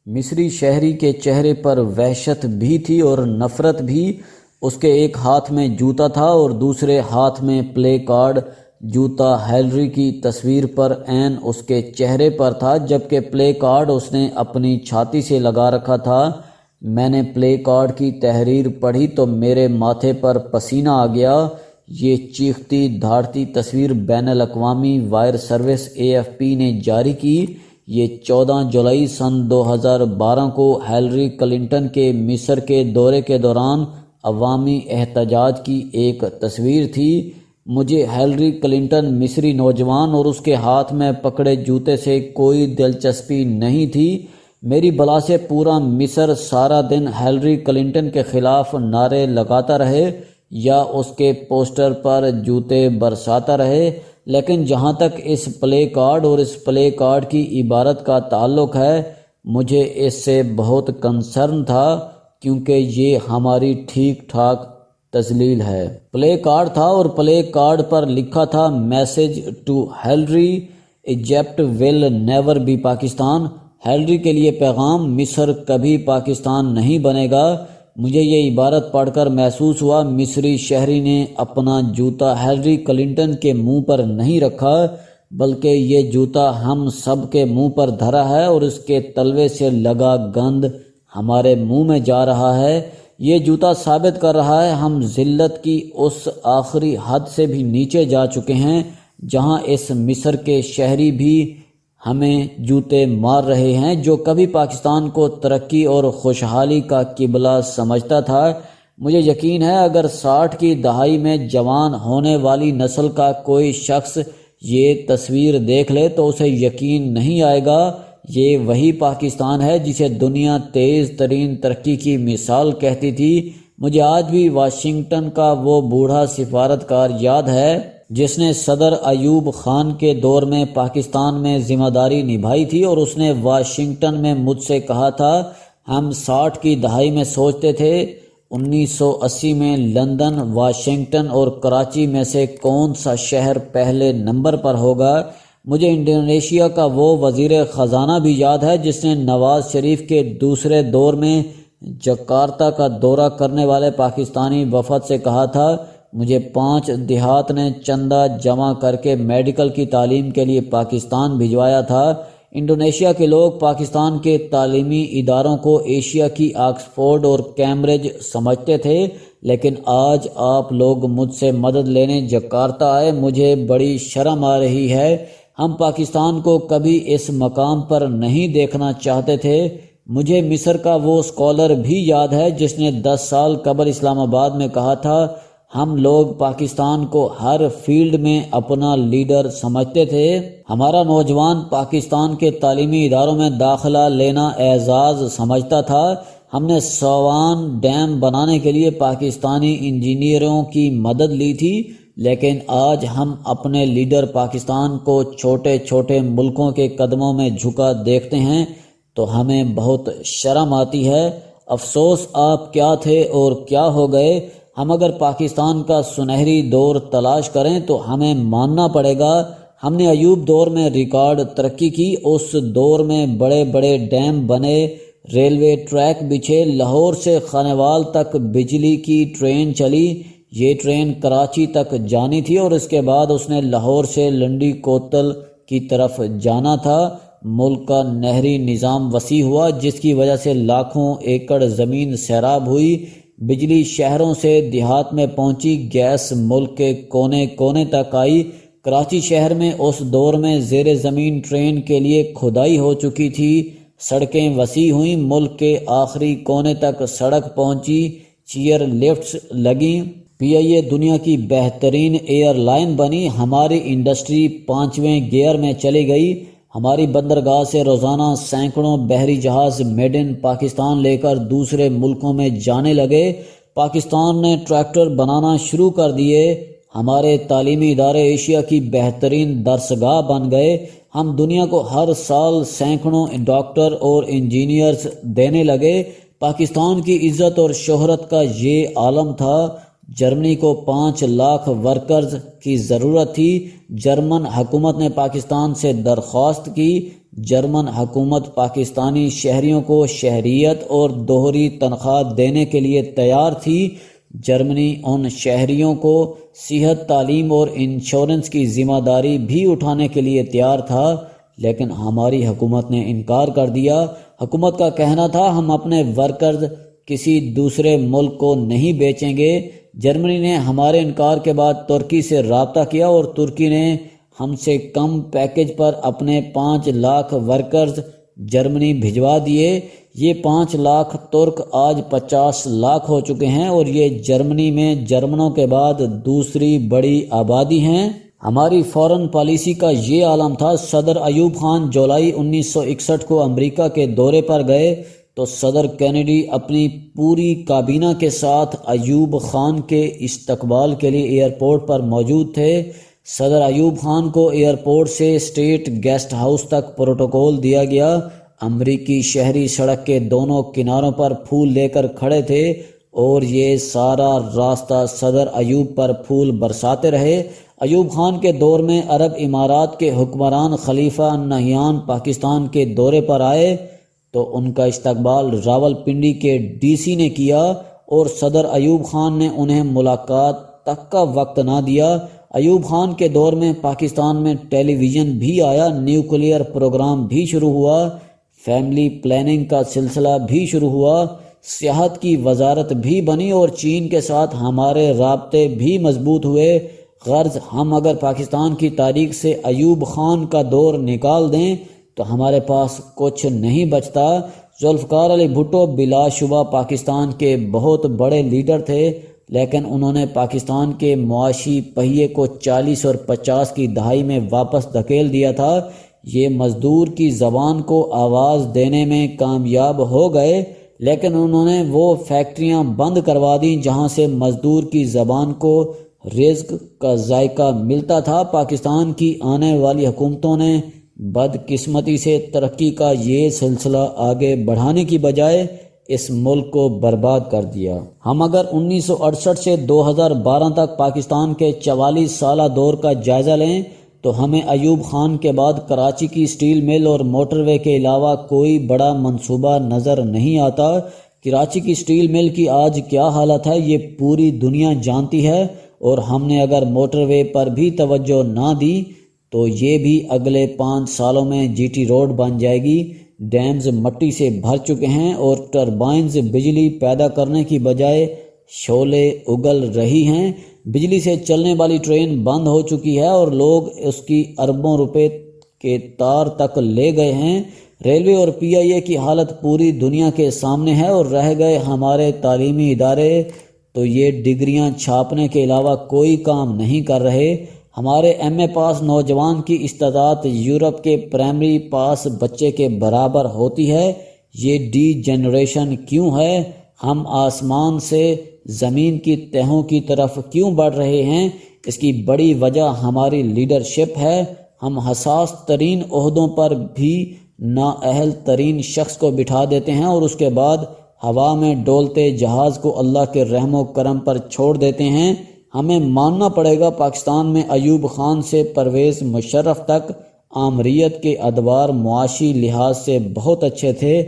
مصری شہری کے چہرے پر وحشت بھی تھی اور نفرت بھی۔ اس کے ایک ہاتھ میں جوتا تھا اور دوسرے ہاتھ میں پلے کارڈ۔ جوتا ہیلری کی تصویر پر عین اس کے چہرے پر تھا، جبکہ پلے کارڈ اس نے اپنی چھاتی سے لگا رکھا تھا۔ میں نے پلے کارڈ کی تحریر پڑھی تو میرے ماتھے پر پسینہ آ گیا۔ یہ چیختی دھاڑتی تصویر بین الاقوامی وائر سروس AFP نے جاری کی۔ یہ 14 جولائی سن 2012 کو ہیلری کلنٹن کے مصر کے دورے کے دوران عوامی احتجاج کی ایک تصویر تھی۔ مجھے ہیلری کلنٹن مصری نوجوان اور اس کے ہاتھ میں پکڑے جوتے سے کوئی دلچسپی نہیں تھی۔ میری بلا سے پورا مصر سارا دن ہیلری کلنٹن کے خلاف نعرے لگاتا رہے یا اس کے پوسٹر پر جوتے برساتا رہے، لیکن جہاں تک اس پلے کارڈ اور اس پلے کارڈ کی عبارت کا تعلق ہے، مجھے اس سے بہت کنسرن تھا، کیونکہ یہ ہماری ٹھیک ٹھاک تذلیل ہے۔ پلے کارڈ تھا اور پلے کارڈ پر لکھا تھا message to Hillary, Egypt will never be Pakistan. Hillary کے لیے پیغام، مصر کبھی پاکستان نہیں بنے گا۔ مجھے یہ عبارت پڑھ کر محسوس ہوا مصری شہری نے اپنا جوتا ہیلری کلنٹن کے منہ پر نہیں رکھا، بلکہ یہ جوتا ہم سب کے منہ پر دھرا ہے اور اس کے تلوے سے لگا گند ہمارے منہ میں جا رہا ہے۔ یہ جوتا ثابت کر رہا ہے ہم ذلت کی اس آخری حد سے بھی نیچے جا چکے ہیں جہاں اس مصر کے شہری بھی ہمیں جوتے مار رہے ہیں، جو کبھی پاکستان کو ترقی اور خوشحالی کا قبلہ سمجھتا تھا۔ مجھے یقین ہے اگر 60 کی دہائی میں جوان ہونے والی نسل کا کوئی شخص یہ تصویر دیکھ لے تو اسے یقین نہیں آئے گا یہ وہی پاکستان ہے جسے دنیا تیز ترین ترقی کی مثال کہتی تھی۔ مجھے آج بھی واشنگٹن کا وہ بوڑھا سفارتکار یاد ہے جس نے صدر ایوب خان کے دور میں پاکستان میں ذمہ داری نبھائی تھی، اور اس نے واشنگٹن میں مجھ سے کہا تھا ہم 60 کی دہائی میں سوچتے تھے 1980 میں لندن، واشنگٹن اور کراچی میں سے کون سا شہر پہلے نمبر پر ہوگا۔ مجھے انڈونیشیا کا وہ وزیر خزانہ بھی یاد ہے جس نے نواز شریف کے دوسرے دور میں جکارتا کا دورہ کرنے والے پاکستانی وفد سے کہا تھا مجھے 5 دیہات نے چندہ جمع کر کے میڈیکل کی تعلیم کے لیے پاکستان بھجوایا تھا۔ انڈونیشیا کے لوگ پاکستان کے تعلیمی اداروں کو ایشیا کی آکسفورڈ اور کیمبرج سمجھتے تھے، لیکن آج آپ لوگ مجھ سے مدد لینے جکارتا آئے۔ مجھے بڑی شرم آ رہی ہے، ہم پاکستان کو کبھی اس مقام پر نہیں دیکھنا چاہتے تھے۔ مجھے مصر کا وہ اسکالر بھی یاد ہے جس نے 10 سال قبل اسلام آباد میں کہا تھا ہم لوگ پاکستان کو ہر فیلڈ میں اپنا لیڈر سمجھتے تھے۔ ہمارا نوجوان پاکستان کے تعلیمی اداروں میں داخلہ لینا اعزاز سمجھتا تھا۔ ہم نے سوان ڈیم بنانے کے لیے پاکستانی انجینئروں کی مدد لی تھی، لیکن آج ہم اپنے لیڈر پاکستان کو چھوٹے چھوٹے ملکوں کے قدموں میں جھکا دیکھتے ہیں تو ہمیں بہت شرم آتی ہے۔ افسوس آپ کیا تھے اور کیا ہو گئے۔ ہم اگر پاکستان کا سنہری دور تلاش کریں تو ہمیں ماننا پڑے گا ہم نے ایوب دور میں ریکارڈ ترقی کی۔ اس دور میں بڑے بڑے ڈیم بنے، ریلوے ٹریک بچھے، لاہور سے خانیوال تک بجلی کی ٹرین چلی۔ یہ ٹرین کراچی تک جانی تھی اور اس کے بعد اس نے لاہور سے لنڈی کوتل کی طرف جانا تھا۔ ملک کا نہری نظام وسیع ہوا جس کی وجہ سے لاکھوں ایکڑ زمین سیراب ہوئی، بجلی شہروں سے دیہات میں پہنچی، گیس ملک کے کونے کونے تک آئی۔ کراچی شہر میں اس دور میں زیر زمین ٹرین کے لیے کھدائی ہو چکی تھی، سڑکیں وسیع ہوئیں، ملک کے آخری کونے تک سڑک پہنچی، چیئر لفٹس لگیں۔ PIA دنیا کی بہترین ایئر لائن بنی، ہماری انڈسٹری 5ویں گیئر میں چلی گئی، ہماری بندرگاہ سے روزانہ سینکڑوں بحری جہاز میڈ ان پاکستان لے کر دوسرے ملکوں میں جانے لگے، پاکستان نے ٹریکٹر بنانا شروع کر دیے، ہمارے تعلیمی ادارے ایشیا کی بہترین درسگاہ بن گئے، ہم دنیا کو ہر سال سینکڑوں ڈاکٹر اور انجینئرز دینے لگے۔ پاکستان کی عزت اور شہرت کا یہ عالم تھا جرمنی کو 5 لاکھ ورکرز کی ضرورت تھی۔ جرمن حکومت نے پاکستان سے درخواست کی۔ جرمن حکومت پاکستانی شہریوں کو شہریت اور دوہری تنخواہ دینے کے لیے تیار تھی۔ جرمنی ان شہریوں کو صحت، تعلیم اور انشورنس کی ذمہ داری بھی اٹھانے کے لیے تیار تھا، لیکن ہماری حکومت نے انکار کر دیا۔ حکومت کا کہنا تھا ہم اپنے ورکرز کسی دوسرے ملک کو نہیں بیچیں گے۔ جرمنی نے ہمارے انکار کے بعد ترکی سے رابطہ کیا اور ترکی نے ہم سے کم پیکج پر اپنے 5 لاکھ ورکرز جرمنی بھجوا دیے۔ یہ 5 لاکھ ترک آج 50 لاکھ ہو چکے ہیں اور یہ جرمنی میں جرمنوں کے بعد دوسری بڑی آبادی ہیں۔ ہماری فورن پالیسی کا یہ عالم تھا۔ صدر ایوب خان جولائی 1961 کو امریکہ کے دورے پر گئے تو صدر کینیڈی اپنی پوری کابینہ کے ساتھ ایوب خان کے استقبال کے لیے ایئرپورٹ پر موجود تھے۔ صدر ایوب خان کو ایئرپورٹ سے اسٹیٹ گیسٹ ہاؤس تک پروٹوکول دیا گیا۔ امریکی شہری سڑک کے دونوں کناروں پر پھول لے کر کھڑے تھے اور یہ سارا راستہ صدر ایوب پر پھول برساتے رہے۔ ایوب خان کے دور میں عرب امارات کے حکمران خلیفہ نہیان پاکستان کے دورے پر آئے تو ان کا استقبال راولپنڈی کے ڈی سی نے کیا اور صدر ایوب خان نے انہیں ملاقات تک کا وقت نہ دیا۔ ایوب خان کے دور میں پاکستان میں ٹیلی ویژن بھی آیا، نیوکلیئر پروگرام بھی شروع ہوا، فیملی پلاننگ کا سلسلہ بھی شروع ہوا، سیاحت کی وزارت بھی بنی اور چین کے ساتھ ہمارے رابطے بھی مضبوط ہوئے۔ غرض ہم اگر پاکستان کی تاریخ سے ایوب خان کا دور نکال دیں تو ہمارے پاس کچھ نہیں بچتا۔ ذوالفقار علی بھٹو بلا شبہ پاکستان کے بہت بڑے لیڈر تھے، لیکن انہوں نے پاکستان کے معاشی پہیے کو 40 اور 50 کی دہائی میں واپس دھکیل دیا تھا۔ یہ مزدور کی زبان کو آواز دینے میں کامیاب ہو گئے، لیکن انہوں نے وہ فیکٹریاں بند کروا دیں جہاں سے مزدور کی زبان کو رزق کا ذائقہ ملتا تھا۔ پاکستان کی آنے والی حکومتوں نے بدقسمتی سے ترقی کا یہ سلسلہ آگے بڑھانے کی بجائے اس ملک کو برباد کر دیا۔ ہم اگر 1968 سے 2012 تک پاکستان کے 44 سالہ دور کا جائزہ لیں تو ہمیں ایوب خان کے بعد کراچی کی سٹیل مل اور موٹر وے کے علاوہ کوئی بڑا منصوبہ نظر نہیں آتا۔ کراچی کی سٹیل مل کی آج کیا حالت ہے یہ پوری دنیا جانتی ہے، اور ہم نے اگر موٹر وے پر بھی توجہ نہ دی تو یہ بھی اگلے 5 سالوں میں جی ٹی روڈ بن جائے گی۔ ڈیمز مٹی سے بھر چکے ہیں اور ٹربائنز بجلی پیدا کرنے کی بجائے شعلے اگل رہی ہیں۔ بجلی سے چلنے والی ٹرین بند ہو چکی ہے اور لوگ اس کی اربوں روپے کے تار تک لے گئے ہیں۔ ریلوے اور پی آئی اے کی حالت پوری دنیا کے سامنے ہے اور رہ گئے ہمارے تعلیمی ادارے تو یہ ڈگریاں چھاپنے کے علاوہ کوئی کام نہیں کر رہے۔ ہمارے ایم اے پاس نوجوان کی استطاعت یورپ کے پرائمری پاس بچے کے برابر ہوتی ہے۔ یہ ڈی جنریشن کیوں ہے؟ ہم آسمان سے زمین کی تہوں کی طرف کیوں بڑھ رہے ہیں؟ اس کی بڑی وجہ ہماری لیڈرشپ ہے۔ ہم حساس ترین عہدوں پر بھی نااہل ترین شخص کو بٹھا دیتے ہیں اور اس کے بعد ہوا میں ڈولتے جہاز کو اللہ کے رحم و کرم پر چھوڑ دیتے ہیں۔ ہمیں ماننا پڑے گا پاکستان میں ایوب خان سے پرویز مشرف تک آمریت کے ادوار معاشی لحاظ سے بہت اچھے تھے۔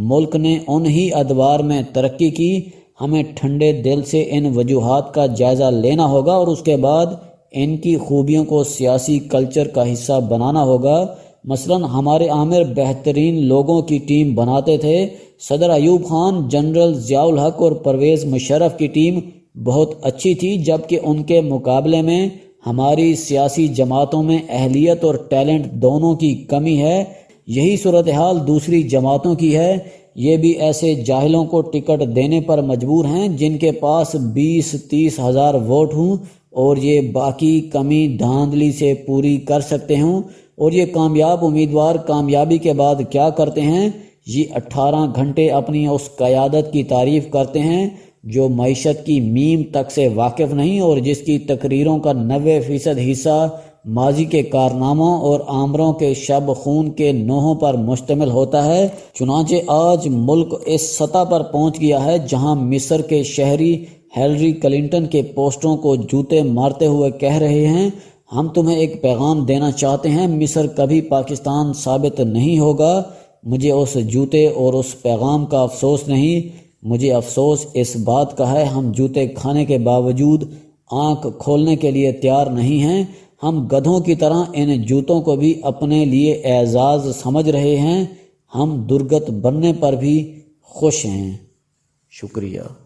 ملک نے انہی ادوار میں ترقی کی۔ ہمیں ٹھنڈے دل سے ان وجوہات کا جائزہ لینا ہوگا اور اس کے بعد ان کی خوبیوں کو سیاسی کلچر کا حصہ بنانا ہوگا۔ مثلاً ہمارے عامر بہترین لوگوں کی ٹیم بناتے تھے۔ صدر ایوب خان، جنرل ضیاء الحق اور پرویز مشرف کی ٹیم بہت اچھی تھی، جبکہ ان کے مقابلے میں ہماری سیاسی جماعتوں میں اہلیت اور ٹیلنٹ دونوں کی کمی ہے۔ یہی صورتحال دوسری جماعتوں کی ہے۔ یہ بھی ایسے جاہلوں کو ٹکٹ دینے پر مجبور ہیں جن کے پاس 20-30 ہزار ووٹ ہوں اور یہ باقی کمی دھاندلی سے پوری کر سکتے ہوں، اور یہ کامیاب امیدوار کامیابی کے بعد کیا کرتے ہیں؟ یہ 18 گھنٹے اپنی اس قیادت کی تعریف کرتے ہیں جو معیشت کی میم تک سے واقف نہیں اور جس کی تقریروں کا 90% حصہ ماضی کے کارناموں اور آمروں کے شب خون کے نوحوں پر مشتمل ہوتا ہے۔ چنانچہ آج ملک اس سطح پر پہنچ گیا ہے جہاں مصر کے شہری ہیلری کلنٹن کے پوسٹروں کو جوتے مارتے ہوئے کہہ رہے ہیں، ہم تمہیں ایک پیغام دینا چاہتے ہیں، مصر کبھی پاکستان ثابت نہیں ہوگا۔ مجھے اس جوتے اور اس پیغام کا افسوس نہیں، مجھے افسوس اس بات کا ہے ہم جوتے کھانے کے باوجود آنکھ کھولنے کے لیے تیار نہیں ہیں۔ ہم گدھوں کی طرح ان جوتوں کو بھی اپنے لیے اعزاز سمجھ رہے ہیں، ہم درگت بننے پر بھی خوش ہیں۔ شکریہ۔